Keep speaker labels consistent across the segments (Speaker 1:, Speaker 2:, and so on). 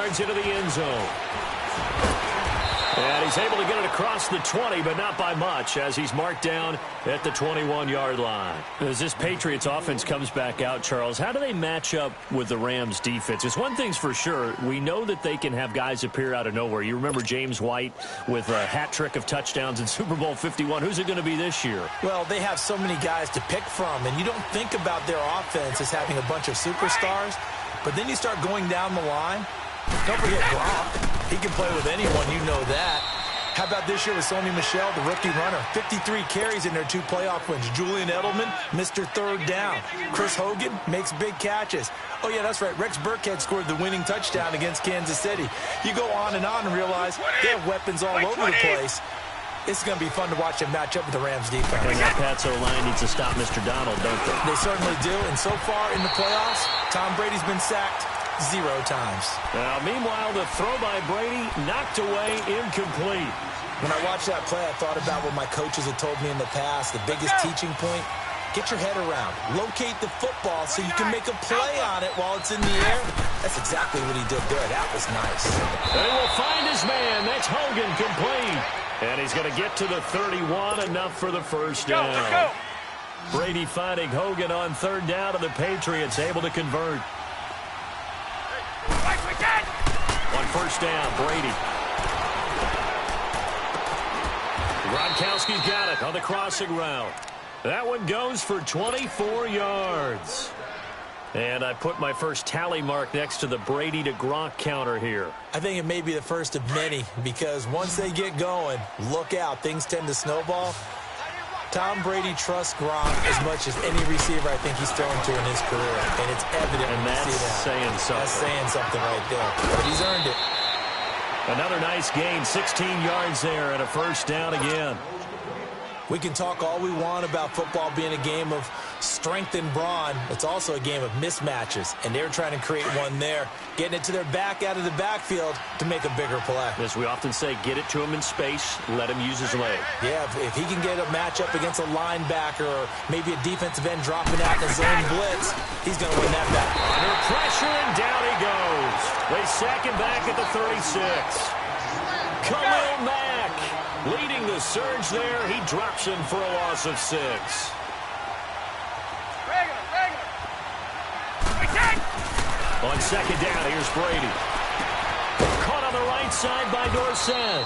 Speaker 1: yards into the end zone. And he's able to get it across the 20, but not by much, as he's marked down at the 21-yard line. As this Patriots offense comes back out, Charles, how do they match up with the Rams defense? It's one thing's for sure. We know that they can have guys appear out of nowhere. You remember James White with a hat trick of touchdowns in Super Bowl 51. Who's it going to be this year?
Speaker 2: Well, they have so many guys to pick from, and you don't think about their offense as having a bunch of superstars, but then you start going down the line. Don't forget Gronk. He can play with anyone, you know that. How about this year with Sony Michel, the rookie runner? 53 carries in their 2 playoff wins. Julian Edelman, Mr. Third Down. Chris Hogan makes big catches. Oh, yeah, that's right. Rex Burkhead scored the winning touchdown against Kansas City. You go on and realize they have weapons all over the place. It's going to be fun to watch them match up with the Rams defense.
Speaker 1: And that Pats O-line needs to stop Mr. Donald, don't they?
Speaker 2: They certainly do. And so far in the playoffs, Tom Brady's been sacked 0 times.
Speaker 1: Now, meanwhile, the throw by Brady knocked away, incomplete.
Speaker 2: When I watched that play, I thought about what my coaches had told me in the past. The biggest teaching point, get your head around. Locate the football so you can make a play on it while it's in the air. That's exactly what he did there. That was nice.
Speaker 1: They will find his man. That's Hogan, complete. And he's going to get to the 31, enough for the first down.
Speaker 3: Go.
Speaker 1: Brady finding Hogan on 3rd down, and the Patriots able to convert. On 1st down, Brady. Gronkowski's got it on the crossing route. That one goes for 24 yards. And I put my first tally mark next to the Brady to Gronk counter here.
Speaker 2: I think it may be the first of many, because once they get going, look out, things tend to snowball. Tom Brady trusts Gronk as much as any receiver I think he's thrown to in his career. And it's evident
Speaker 1: and
Speaker 2: when you see that.
Speaker 1: Saying something.
Speaker 2: That's saying something right there. But he's earned it.
Speaker 1: Another nice gain, 16 yards there, and a 1st down again.
Speaker 2: We can talk all we want about football being a game of strength and brawn. It's also a game of mismatches, and they're trying to create one there, getting it to their back out of the backfield to make a bigger play.
Speaker 1: As we often say, get it to him in space, let him use his leg.
Speaker 2: Yeah, if he can get a matchup against a linebacker or maybe a defensive end dropping out in a zone blitz, he's going to win that battle.
Speaker 1: Under pressure, and down he goes. They sack him back at the 36. Khalil Mack leading the surge there. He drops him for a loss of 6. On 2nd down, here's Brady. Caught on the right side by Dorsett.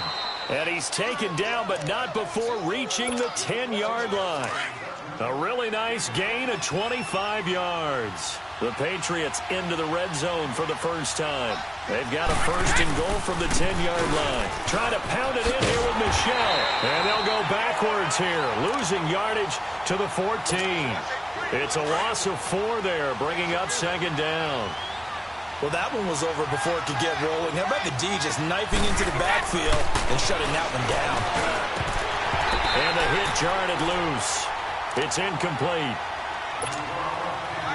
Speaker 1: And he's taken down, but not before reaching the 10-yard line. A really nice gain of 25 yards. The Patriots into the red zone for the first time. They've got a 1st and goal from the 10-yard line. Trying to pound it in here with Michel. And they'll go backwards here, losing yardage to the 14. It's a loss of 4 there, bringing up 2nd down.
Speaker 2: Well, that one was over before it could get rolling. How about the D just knifing into the backfield and shutting that one down?
Speaker 1: And the hit jarred it loose. It's incomplete.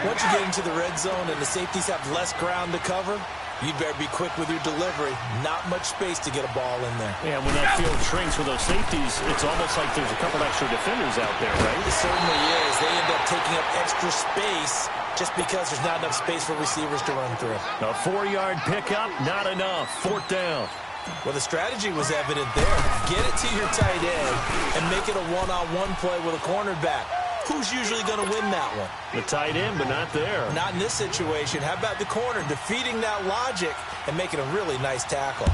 Speaker 2: Once you get into the red zone and the safeties have less ground to cover, you'd better be quick with your delivery. Not much space to get a ball in there.
Speaker 1: Yeah, when that field shrinks with those safeties, it's almost like there's a couple extra defenders out there, right?
Speaker 2: It certainly is. They end up taking up extra space just because there's not enough space for receivers to run through.
Speaker 1: A 4-yard pickup, not enough. 4th down.
Speaker 2: Well, the strategy was evident there. Get it to your tight end and make it a one-on-one play with a cornerback. Who's usually going to win that one?
Speaker 1: The tight end, but not there.
Speaker 2: Not in this situation. How about the corner defeating that logic and making a really nice tackle?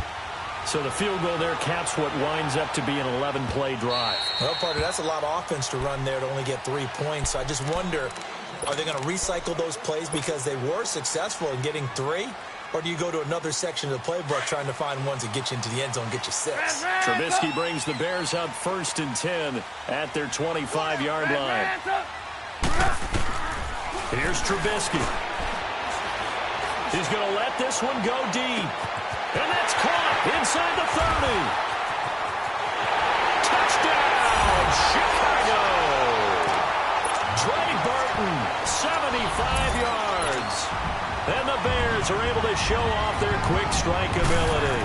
Speaker 1: So the field goal there caps what winds up to be an 11-play drive.
Speaker 2: Well, partner, that's a lot of offense to run there to only get 3 points. So I just wonder, are they going to recycle those plays because they were successful in getting 3? Or do you go to another section of the playbook trying to find ones that get you into the end zone and get you 6?
Speaker 1: Trubisky brings the Bears up 1st and 10 at their 25-yard line. Here's Trubisky. He's going to let this one go deep. And that's caught inside the 30. Touchdown, Chicago. Trey Burton, 75 yards. And the Bears are able to show off their quick strike ability.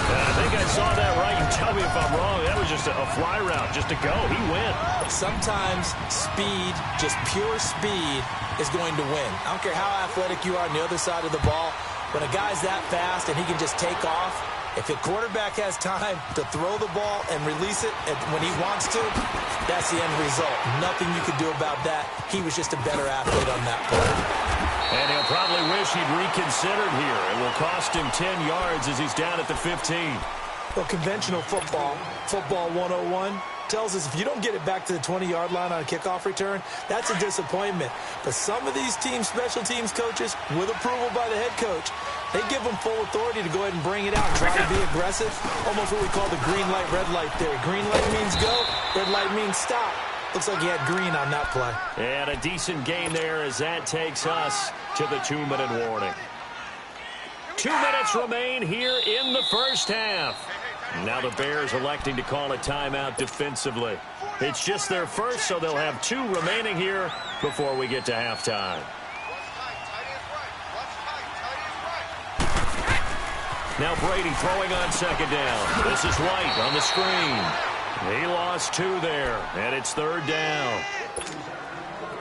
Speaker 1: And I think I saw that right. You tell me if I'm wrong. That was just a fly route, just to go. He went.
Speaker 2: Sometimes speed, just pure speed, is going to win. I don't care how athletic you are on the other side of the ball. When a guy's that fast and he can just take off, if the quarterback has time to throw the ball and release it when he wants to, that's the end result. Nothing you could do about that. He was just a better athlete on that play.
Speaker 1: And he'll probably wish he'd reconsidered here. It will cost him 10 yards as he's down at the 15.
Speaker 2: Well, conventional football 101, tells us if you don't get it back to the 20-yard line on a kickoff return, that's a disappointment. But some of these special teams coaches, with approval by the head coach, they give them full authority to go ahead and bring it out and try to be aggressive. Almost what we call the green light, red light theory. Green light means go, red light means stop. Looks like he had green on that play.
Speaker 1: And a decent gain there as that takes us to the 2-minute warning. 2 minutes remain here in the first half. Now the Bears electing to call a timeout defensively. It's just their first, so they'll have 2 remaining here before we get to halftime. Now Brady throwing on second down. This is White on the screen. He lost 2 there, and it's third down.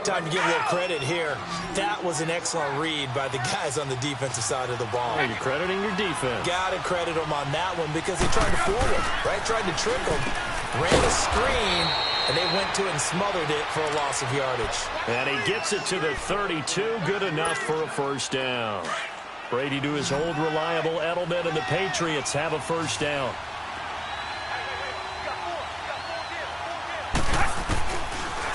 Speaker 2: Time to give a little credit here. That was an excellent read by the guys on the defensive side of the ball.
Speaker 1: Oh, you're crediting your defense.
Speaker 2: Got to credit them on that one because they tried to fool him, right? Tried to trick him. Ran a screen, and they went to it and smothered it for a loss of yardage.
Speaker 1: And he gets it to the 32. Good enough for a first down. Brady to his old reliable Edelman, and the Patriots have a first down.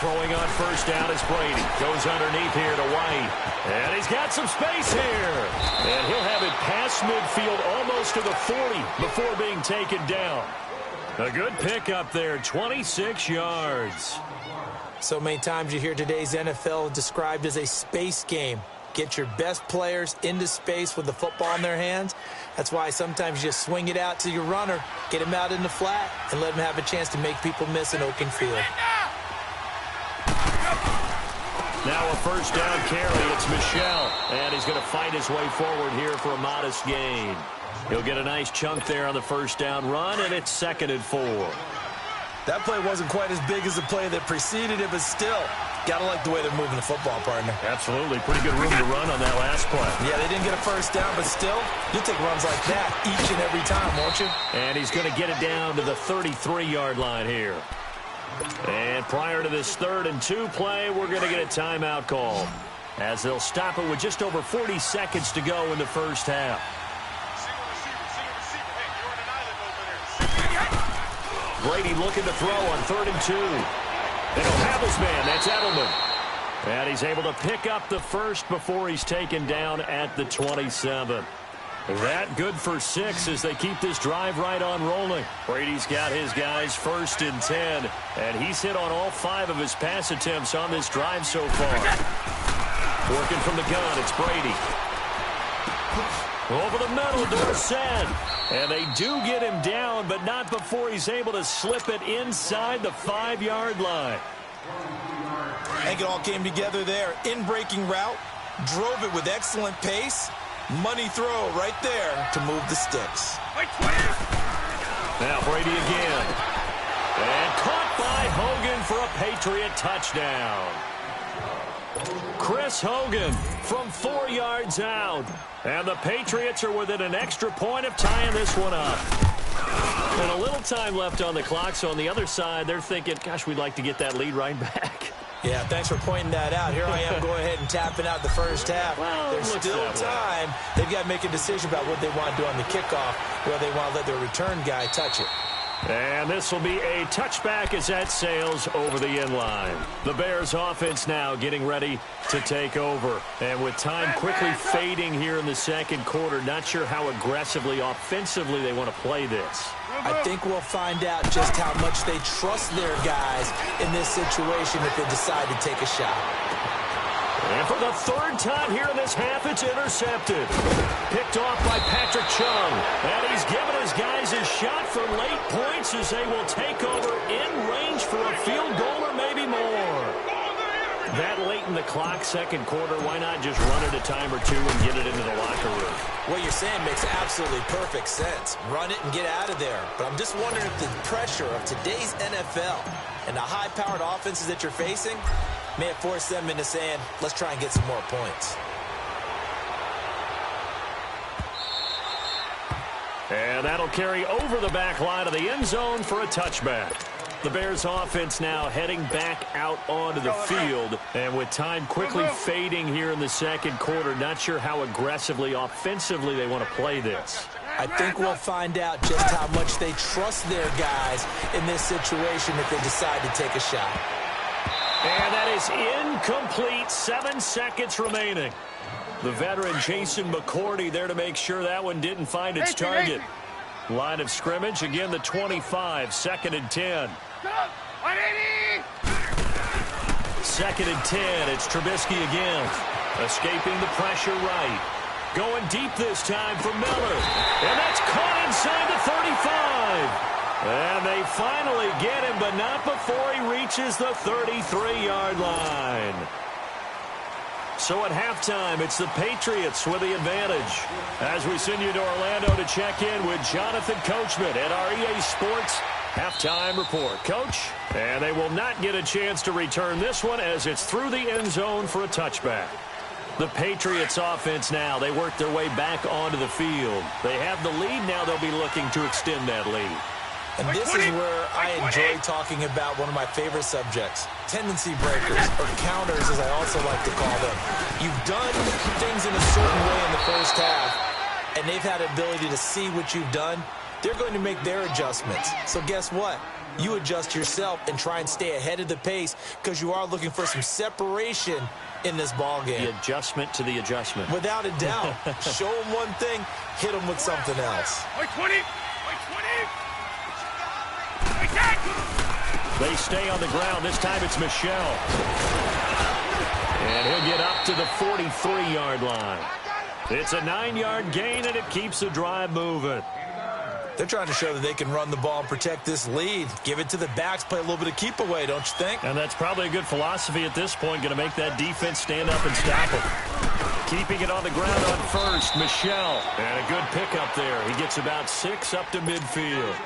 Speaker 1: Throwing on first down is Brady. Goes underneath here to White. And he's got some space here. And he'll have it past midfield almost to the 40 before being taken down. A good pickup there, 26 yards.
Speaker 2: So many times you hear today's NFL described as a space game. Get your best players into space with the football in their hands. That's why sometimes you just swing it out to your runner, get him out in the flat, and let him have a chance to make people miss an open field.
Speaker 1: Now a first down carry. It's Michel. And he's going to fight his way forward here for a modest gain. He'll get a nice chunk there on the first down run, and it's 2nd and 4.
Speaker 2: That play wasn't quite as big as the play that preceded it, but still, got to like the way they're moving the football, partner.
Speaker 1: Absolutely. Pretty good room to run on that last play.
Speaker 2: Yeah, they didn't get a first down, but still, you'll take runs like that each and every time, won't you?
Speaker 1: And he's going to get it down to the 33-yard line here. And prior to this 3rd and 2 play, we're going to get a timeout call, as they'll stop it with just over 40 seconds to go in the first half. Brady looking to throw on 3rd and 2. And he'll have his man. That's Edelman. And he's able to pick up the first before he's taken down at the 27. That good for 6 as they keep this drive right on rolling. Brady's got his guys 1st and 10. And he's hit on all 5 of his pass attempts on this drive so far. Working from the gun, it's Brady. Over the middle, Dorsett. And they do get him down, but not before he's able to slip it inside the 5-yard line.
Speaker 2: I think it all came together there. In-breaking route, drove it with excellent pace. Money throw right there to move the sticks.
Speaker 1: Now Brady again. And caught by Hogan for a Patriot touchdown. Chris Hogan from 4 yards out. And the Patriots are within an extra point of tying this one up. And a little time left on the clock, so on the other side, they're thinking, gosh, we'd like to get that lead right back.
Speaker 2: Yeah, thanks for pointing that out. Here I am going ahead and tapping out the first half.
Speaker 1: Well,
Speaker 2: there's still time. They've got to make a decision about what they want to do on the kickoff, whether they want to let their return guy touch it.
Speaker 1: And this will be a touchback as that sails over the inline. The Bears offense now getting ready to take over. And with time quickly fading here in the second quarter, not sure how aggressively, offensively they want to play this.
Speaker 2: I think we'll find out just how much they trust their guys in this situation if they decide to take a shot.
Speaker 1: And for the 3rd time here in this half, it's intercepted. Picked off by Patrick Chung. And he's given his guys a shot for late points as they will take over in range for a field goal or maybe more. That late in the clock, second quarter, why not just run it a time or two and get it into the locker room?
Speaker 2: What you're saying makes absolutely perfect sense. Run it and get out of there. But I'm just wondering if the pressure of today's NFL and the high-powered offenses that you're facing may have forced them into saying, let's try and get some more points.
Speaker 1: And that'll carry over the back line of the end zone for a touchback. The Bears offense now heading back out onto the field. And with time quickly fading here in the second quarter, not sure how aggressively, offensively they want to play this.
Speaker 2: I think we'll find out just how much they trust their guys in this situation if they decide to take a shot.
Speaker 1: And that is incomplete. 7 seconds remaining. The veteran Jason McCourty there to make sure that one didn't find its target. Line of scrimmage, again the 25, 2nd and 10. 2nd and 10, it's Trubisky again. Escaping the pressure right. Going deep this time for Miller. And that's caught inside the 35. And they finally get him, but not before he reaches the 33-yard line. So at halftime, it's the Patriots with the advantage. As we send you to Orlando to check in with Jonathan Coachman at our EA Sports Halftime Report. Coach, and they will not get a chance to return this one as it's through the end zone for a touchback. The Patriots offense now, they work their way back onto the field. They have the lead, now they'll be looking to extend that lead.
Speaker 2: And this is where I enjoy talking about one of my favorite subjects, tendency breakers, or counters as I also like to call them. You've done things in a certain way in the first half, and they've had the ability to see what you've done. They're going to make their adjustments. So guess what? You adjust yourself and try and stay ahead of the pace because you are looking for some separation in this ball game.
Speaker 1: The adjustment to the adjustment.
Speaker 2: Without a doubt. Show them one thing, hit them with something else.
Speaker 1: They stay on the ground. This time it's Michel. And he'll get up to the 43-yard line. It's a 9-yard gain, and it keeps the drive moving.
Speaker 2: They're trying to show that they can run the ball and protect this lead. Give it to the backs, play a little bit of keep away, don't you think?
Speaker 1: And that's probably a good philosophy at this point, going to make that defense stand up and stop it. Keeping it on the ground on first, Michel. And a good pickup there. He gets about 6 up to midfield.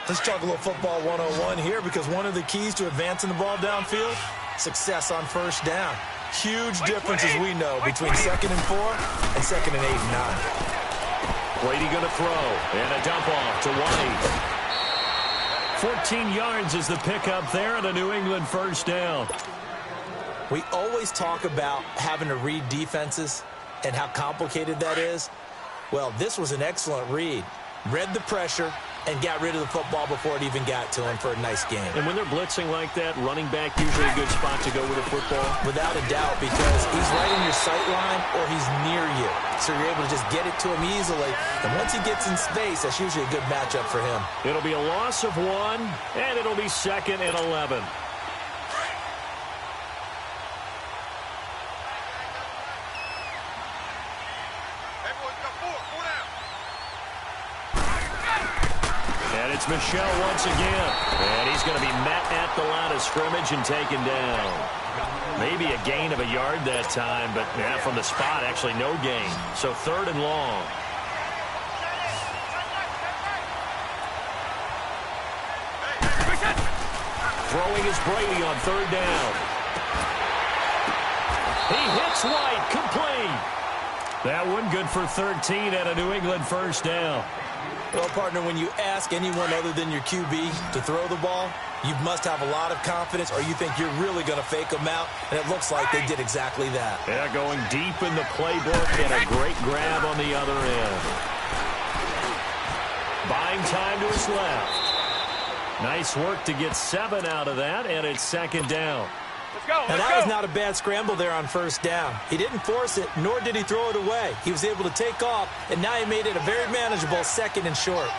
Speaker 2: Let's talk a little football 101 here because one of the keys to advancing the ball downfield, success on first down. Huge difference, as we know, between 2nd and 4 and 2nd and 8 and 9.
Speaker 1: Brady going to throw, and a dump off to White. 14 yards is the pickup there, and a New England first down.
Speaker 2: We always talk about having to read defenses and how complicated that is. Well, this was an excellent read. Read the pressure and got rid of the football before it even got to him for a nice game.
Speaker 1: And when they're blitzing like that, running back usually a good spot to go with the football?
Speaker 2: Without a doubt, because he's right in your sight line or he's near you. So you're able to just get it to him easily. And once he gets in space, that's usually a good matchup for him.
Speaker 1: It'll be a loss of 1, and it'll be 2nd and 11. It's Michel once again. And he's going to be met at the line of scrimmage and taken down. Maybe a gain of a yard that time, but from the spot, actually no gain. So 3rd and long. Throwing is Brady on 3rd down. He hits White, complete. That one good for 13 and a New England first down.
Speaker 2: Well, partner, when you ask anyone other than your QB to throw the ball, you must have a lot of confidence or you think you're really going to fake them out, and it looks like they did exactly that.
Speaker 1: Yeah, going deep in the playbook and a great grab on the other end. Buying time to his left. Nice work to get 7 out of that, and it's 2nd down.
Speaker 2: And that was not a bad scramble there on first down. He didn't force it, nor did he throw it away. He was able to take off, and now he made it a very manageable 2nd and short.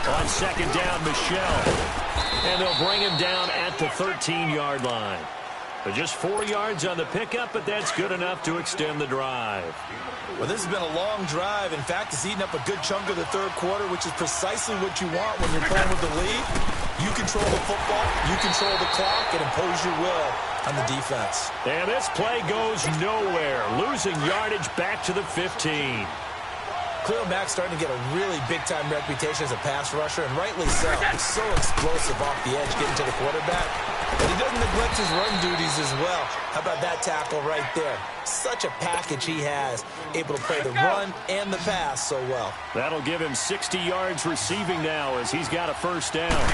Speaker 1: On 2nd down, Michel. And they'll bring him down at the 13-yard line. But just 4 yards on the pickup, but that's good enough to extend the drive.
Speaker 2: Well, this has been a long drive. In fact, it's eaten up a good chunk of the 3rd quarter, which is precisely what you want when you're playing with the lead. You control the football, you control the clock, and impose your will on the defense.
Speaker 1: And this play goes nowhere. Losing yardage back to the 15.
Speaker 2: Khalil Mack's starting to get a really big-time reputation as a pass rusher, and rightly so. He's so explosive off the edge getting to the quarterback. But he doesn't neglect his run duties as well. How about that tackle right there? Such a package he has, able to play the run and the pass so well.
Speaker 1: That'll give him 60 yards receiving now as he's got a first down.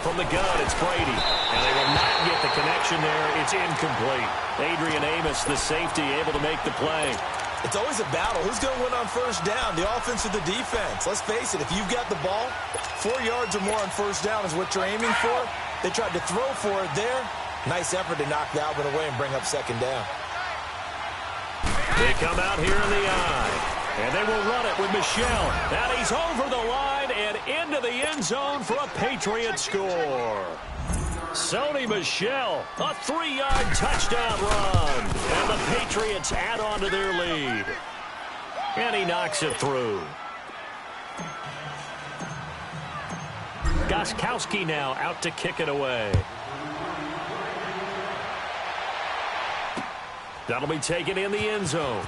Speaker 1: From the gun, it's Brady. And they will not get the connection there. It's incomplete. Adrian Amos, the safety, able to make the play.
Speaker 2: It's always a battle. Who's going to win on first down, the offense or the defense? Let's face it, if you've got the ball, 4 yards or more on first down is what you're aiming for. They tried to throw for it there. Nice effort to knock that one away and bring up second down.
Speaker 1: They come out here in the eye. And they will run it with Michel. And he's over the line and into the end zone for a Patriot score. Sony Michel, a 3-yard touchdown run. And the Patriots add on to their lead. And he knocks it through. Gostkowski now out to kick it away. That'll be taken in the end zone.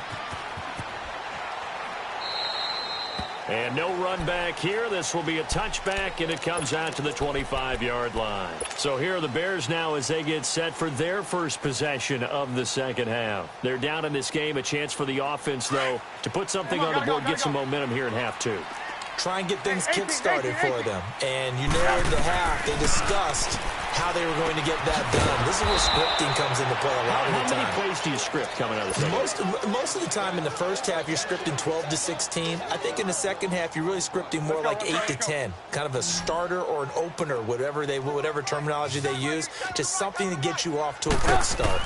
Speaker 1: And no run back here. This will be a touchback, and it comes out to the 25-yard line. So here are the Bears now as they get set for their first possession of the second half. They're down in this game. A chance for the offense, though, to put something on the board, get some momentum here in half two.
Speaker 2: Try and get things kick-started for them. And you know, in the half, they discussed how they were going to get that done. This is where scripting comes into play a lot of the time.
Speaker 1: How many plays do you script coming out of the second?
Speaker 2: Most of the time in the first half, you're scripting 12 to 16. I think in the second half, you're really scripting more like 8 to 10. Kind of a starter or an opener, whatever terminology they use, just something to get you off to a quick start.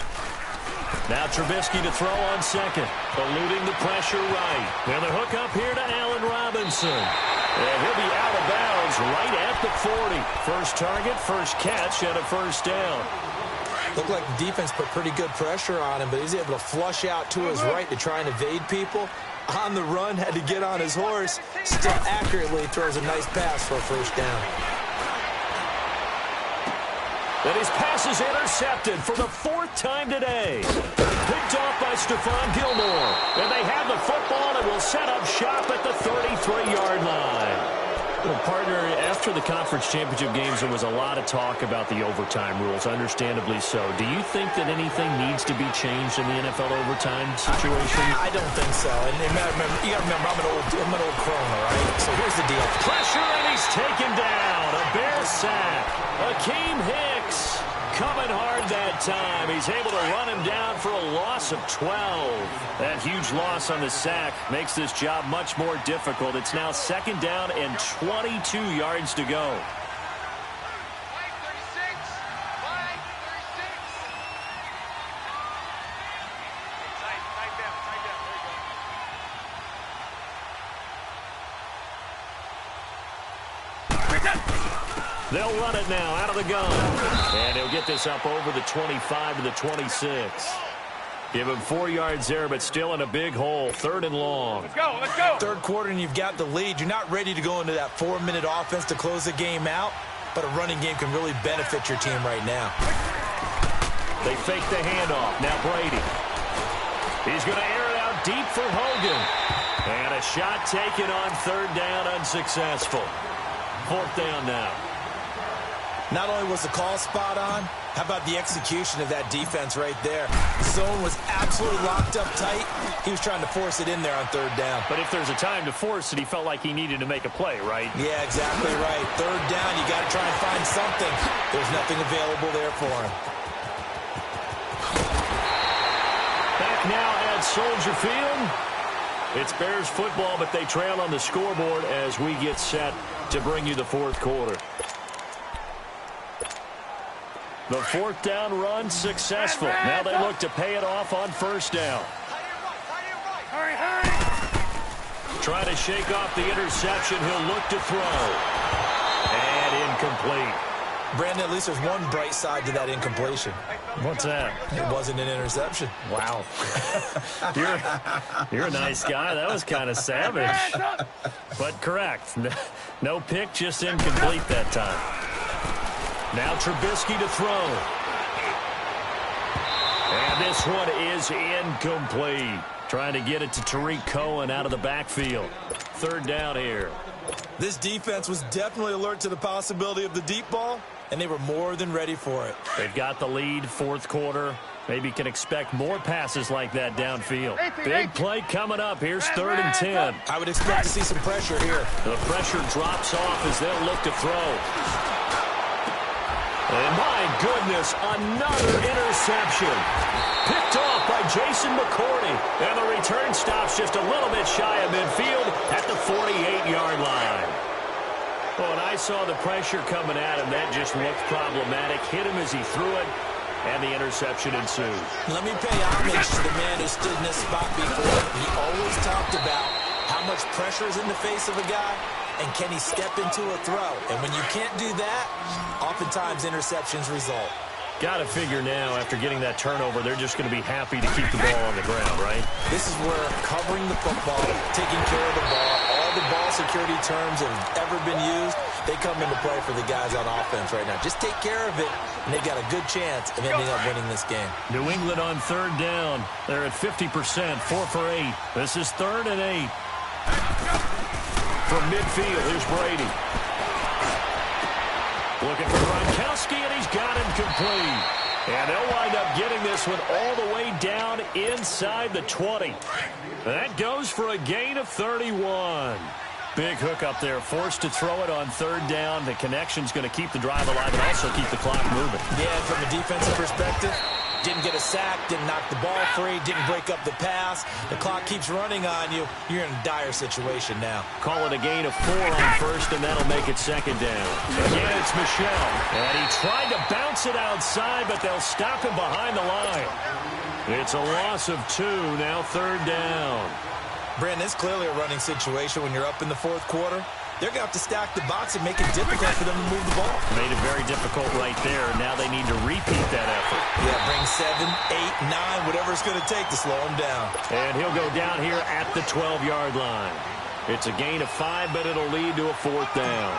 Speaker 1: Now Trubisky to throw on second, eluding the pressure right. And the hook up here to Allen Robinson. And he'll be out of bounds right at the 40. First target, first catch, and a first down.
Speaker 2: Looked like the defense put pretty good pressure on him, but he's able to flush out to his right to try and evade people. On the run, had to get on his horse. Still accurately throws a nice pass for a first down.
Speaker 1: And his pass is intercepted for the 4th time today. Picked off by Stephon Gilmore. And they have the football and will set up shop at the 33-yard line. Well, partner, after the conference championship games, there was a lot of talk about the overtime rules, understandably so. Do you think that anything needs to be changed in the NFL overtime situation?
Speaker 2: I don't think so. And you got to remember, I'm an old crone, all right? So here's the deal.
Speaker 1: Pressure, and he's taken down. A Bears sack. Akeem Hicks coming hard that time. He's able to run him down for a loss of 12. That huge loss on the sack makes this job much more difficult. It's now second down and 22 yards to go. They'll run it now out of the gun. And he'll get this up over the 25 to the 26. Give him 4 yards there, but still in a big hole. 3rd and long.
Speaker 3: Let's go, let's go.
Speaker 2: Third quarter, and you've got the lead. You're not ready to go into that 4-minute offense to close the game out, but a running game can really benefit your team right now.
Speaker 1: They fake the handoff. Now Brady. He's going to air it out deep for Hogan. And a shot taken on 3rd down, unsuccessful. 4th down now.
Speaker 2: Not only was the call spot on, how about the execution of that defense right there? Zone was absolutely locked up tight. He was trying to force it in there on 3rd down.
Speaker 1: But if there's a time to force it, he felt like he needed to make a play, right?
Speaker 2: Yeah, exactly right. 3rd down, you got to try and find something. There's nothing available there for him.
Speaker 1: Back now at Soldier Field. It's Bears football, but they trail on the scoreboard as we get set to bring you the 4th quarter. The 4th down run successful. Now they look to pay it off on 1st down.
Speaker 3: Hurry, hurry.
Speaker 1: Trying to shake off the interception. He'll look to throw. And incomplete.
Speaker 2: Brandon, at least there's one bright side to that incompletion.
Speaker 1: What's that?
Speaker 2: It wasn't an interception.
Speaker 1: Wow. You're a nice guy. That was kind of savage. But correct. No pick, just incomplete that time. Now Trubisky to throw. And this one is incomplete. Trying to get it to Tariq Cohen out of the backfield. Third down here.
Speaker 2: This defense was definitely alert to the possibility of the deep ball, and they were more than ready for it.
Speaker 1: They've got the lead, fourth quarter. Maybe can expect more passes like that downfield. Big play coming up. Here's 3rd and 10.
Speaker 2: I would expect to see some pressure here.
Speaker 1: The pressure drops off as they'll look to throw. And my goodness, another interception. Picked off by Jason McCourty. And the return stops just a little bit shy of midfield at the 48-yard line. Well, and I saw the pressure coming at him. That just looked problematic. Hit him as he threw it, and the interception ensued.
Speaker 2: Let me pay homage to the man who stood in this spot before. He always talked about how much pressure is in the face of a guy, and can he step into a throw. And when you can't do that, oftentimes interceptions result.
Speaker 1: Got to figure now, after getting that turnover, they're just going to be happy to keep the ball on the ground, right?
Speaker 2: This is where covering the football, taking care of the ball, all the ball security terms that have ever been used, they come into play for the guys on offense right now. Just take care of it, and they've got a good chance of ending up winning this game.
Speaker 1: New England on 3rd down. They're at 50%, 4 for 8. This is 3rd and 8. From midfield, here's Brady. Looking for Gronkowski, and he's got him complete. And they'll wind up getting this one all the way down inside the 20. That goes for a gain of 31. Big hook up there, forced to throw it on 3rd down. The connection's going to keep the drive alive and also keep the clock moving.
Speaker 2: Yeah, from a defensive perspective, didn't get a sack, didn't knock the ball free, didn't break up the pass. The clock keeps running on you. You're in a dire situation now.
Speaker 1: Call it a gain of 4 on 1st, and that'll make it 2nd down. Again, it's Michel. And he tried to bounce it outside, but they'll stop him behind the line. It's a loss of 2, now 3rd down.
Speaker 2: Brandon, it's clearly a running situation when you're up in the 4th quarter. They're going to have to stack the box and make it difficult for them to move the ball.
Speaker 1: Made it very difficult right there. Now they need to repeat that effort.
Speaker 2: Yeah, bring 7, 8, 9, whatever it's going to take to slow him down.
Speaker 1: And he'll go down here at the 12-yard line. It's a gain of 5, but it'll lead to a 4th down.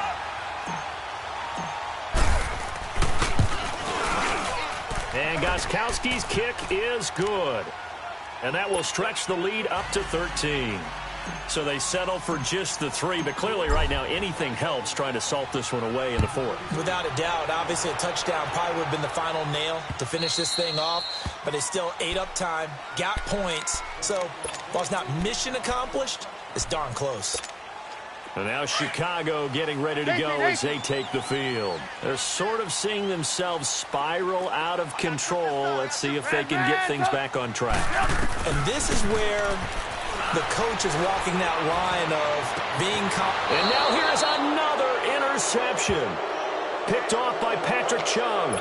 Speaker 1: And Gostkowski's kick is good. And that will stretch the lead up to 13. So they settle for just the 3, but clearly right now anything helps trying to salt this one away in the 4th.
Speaker 2: Without a doubt, obviously a touchdown probably would have been the final nail to finish this thing off, but they still ate up time, got points. So while it's not mission accomplished, it's darn close.
Speaker 1: And now Chicago getting ready to go as they take the field. They're sort of seeing themselves spiral out of control. Let's see if they can get things back on track.
Speaker 2: And this is where the coach is walking that line of being confident.
Speaker 1: And now here's another interception. Picked off by Patrick Chung.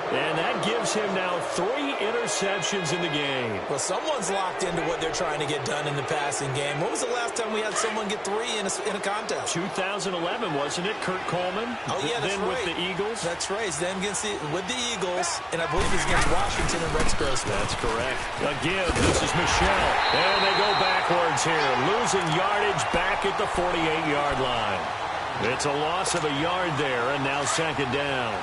Speaker 1: And that gives him now 3 interceptions in the game.
Speaker 2: Well, someone's locked into what they're trying to get done in the passing game. When was the last time we had someone get 3 in a contest?
Speaker 1: 2011, wasn't it? Kurt Coleman.
Speaker 2: Oh, yeah, that's
Speaker 1: then
Speaker 2: right.
Speaker 1: with the Eagles.
Speaker 2: That's right. Then with the Eagles, and I believe it's against Washington and Rex Grossman.
Speaker 1: That's correct. Again, this is Michel. And they go backwards here, losing yardage back at the 48-yard line. It's a loss of a yard there, and now 2nd down.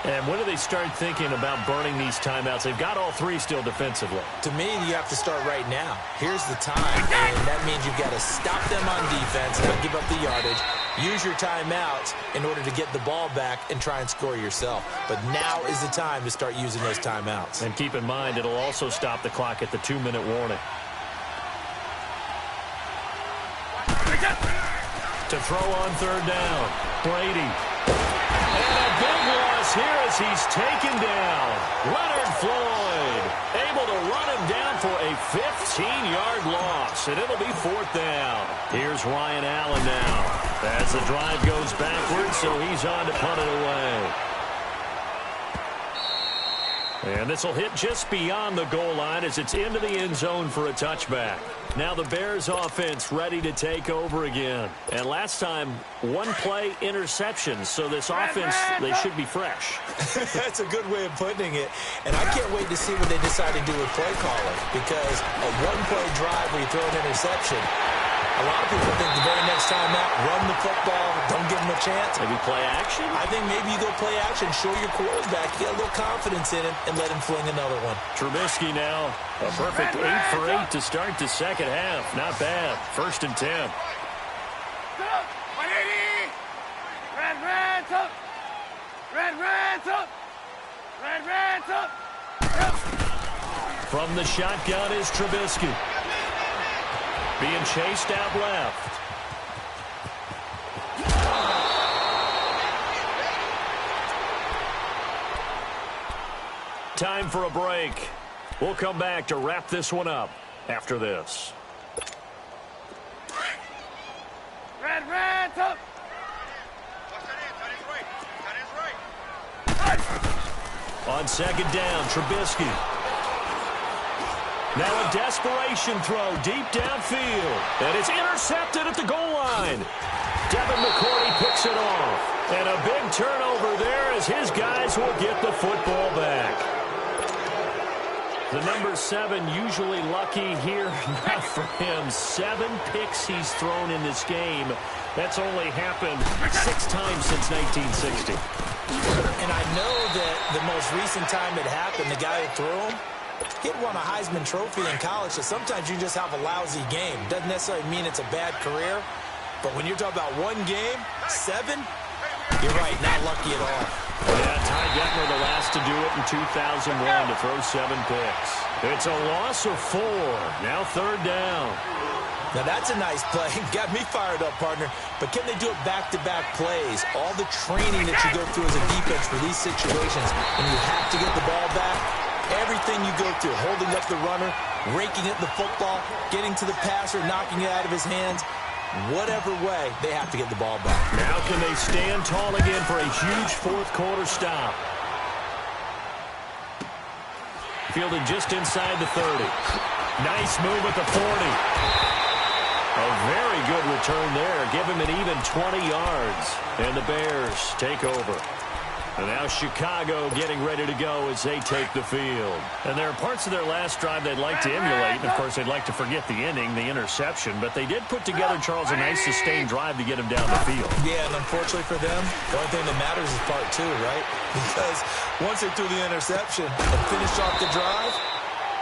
Speaker 1: And when do they start thinking about burning these timeouts? They've got all 3 still defensively.
Speaker 2: To me, you have to start right now. Here's the time, and that means you've got to stop them on defense, not give up the yardage, use your timeouts in order to get the ball back and try and score yourself. But now is the time to start using those timeouts.
Speaker 1: And keep in mind, it'll also stop the clock at the 2-minute warning. To throw on 3rd down, Brady. And a big loss here as he's taken down. Leonard Floyd able to run him down for a 15-yard loss, and it'll be 4th down. Here's Ryan Allen now as the drive goes backwards, so he's on to punt it away. And this will hit just beyond the goal line as it's into the end zone for a touchback. Now the Bears offense ready to take over again. And last time, 1-play interception. So this offense, they should be fresh.
Speaker 2: That's a good way of putting it. And I can't wait to see what they decide to do with play calling. Because a 1-play drive where you throw an interception, A lot of people think the very next time out, run the football, don't give him a chance.
Speaker 1: Maybe play action?
Speaker 2: I think maybe you go play action, show your quarterback, get a little confidence in him, and let him fling another one.
Speaker 1: Trubisky now, a perfect 8 for 8 to start the second half. Not bad. 1st and 10.
Speaker 3: 180! Red, up! Red, up! Red, up!
Speaker 1: From the shotgun is Trubisky. Being chased out left. Time for a break. We'll come back to wrap this one up after this.
Speaker 3: Red, up!
Speaker 1: On second down, Trubisky. Now a desperation throw deep downfield. And it's intercepted at the goal line. Devin McCourty picks it off. And a big turnover there as his guys will get the football back. The number 7 usually lucky here. Not for him. 7 picks he's thrown in this game. That's only happened 6 times since 1960.
Speaker 2: And I know that the most recent time it happened, the guy who threw him, he'd won a Heisman Trophy in college, so sometimes you just have a lousy game. Doesn't necessarily mean it's a bad career, but when you're talking about one game, 7, you're right, not lucky at all.
Speaker 1: Yeah, Ty Detmer the last to do it in 2001 to throw 7 picks. It's a loss of 4. Now 3rd down.
Speaker 2: Now that's a nice play. Got me fired up, partner. But can they do it back-to-back plays? All the training that you go through as a defense for these situations, and you have to get the ball back. Everything you go through, holding up the runner, raking at the football, getting to the passer, knocking it out of his hands. Whatever way, they have to get the ball back.
Speaker 1: Now can they stand tall again for a huge 4th quarter stop? Fielded just inside the 30. Nice move at the 40. A very good return there. Give him an even 20 yards. And the Bears take over. And now Chicago getting ready to go as they take the field. And there are parts of their last drive they'd like to emulate. And, of course, they'd like to forget the ending, the interception. But they did put together, Charles, a nice sustained drive to get him down the field.
Speaker 2: Yeah, and unfortunately for them, the only thing that matters is part 2, right? Because once they threw the interception and finished off the drive,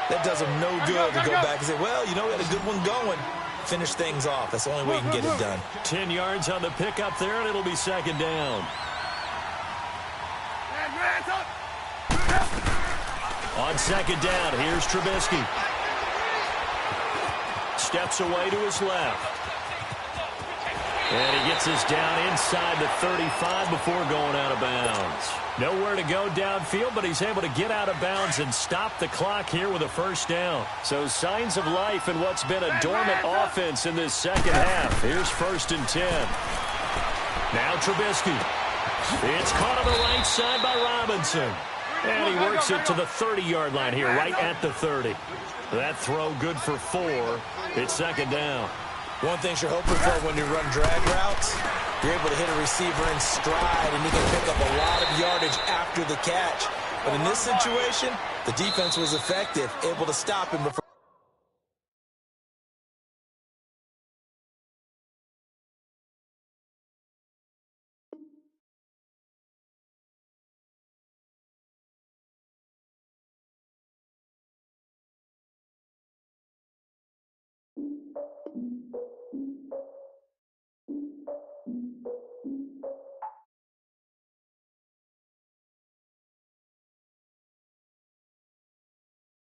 Speaker 2: that does them no good to go back and say, well, you know, we had a good one going. Finish things off. That's the only way you can get it done.
Speaker 1: 10 yards on the pickup there, and it'll be 2nd down. On 2nd down, here's Trubisky. Steps away to his left. And he gets this down inside the 35 before going out of bounds. Nowhere to go downfield, but he's able to get out of bounds and stop the clock here with a 1st down. So signs of life in what's been a dormant offense in this second half. Here's 1st and 10. Now Trubisky. It's caught on the right side by Robinson. And he works it to the 30-yard line here, right at the 30. That throw good for 4. It's 2nd down.
Speaker 2: One thing you're hoping for when you run drag routes, you're able to hit a receiver in stride, and you can pick up a lot of yardage after the catch. But in this situation, the defense was effective, able to stop him before.